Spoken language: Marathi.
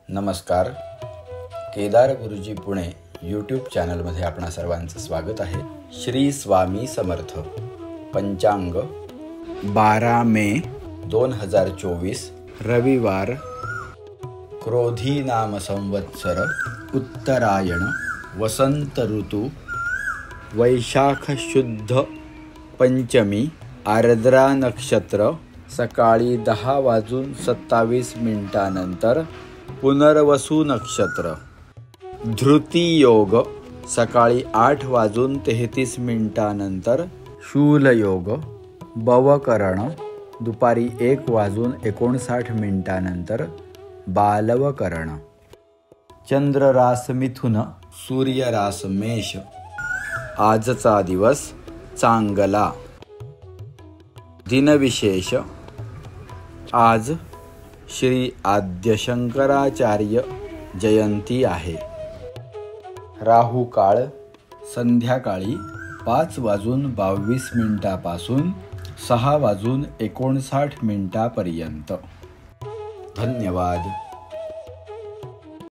नमस्कार. केदार गुरुजी पुणे यूट्यूब चॅनलमध्ये आपणा सर्वांचं स्वागत आहे. श्री स्वामी समर्थ. पंचांग 12 मे 2024 रविवार, क्रोधी नाम संवत्सर, उत्तरायण, वसंत ऋतू, वैशाख शुद्ध पंचमी, आर्द्रा नक्षत्र, सकाळी 10:27 पुनर्वसू नक्षत्र, धृती योग सकाळी 8:33 शूल योग, बवकरण दुपारी 1:59 बालवकरण. चंद्र रास मिथुन, सूर्य रास मेष. आजचा दिवस चांगला. दिनविशेष. आज श्री आद्य शंकराचार्य जयंती आहे. राहू काळ संध्याकाळी 5:22 पासून 6:59 पर्यंत. धन्यवाद.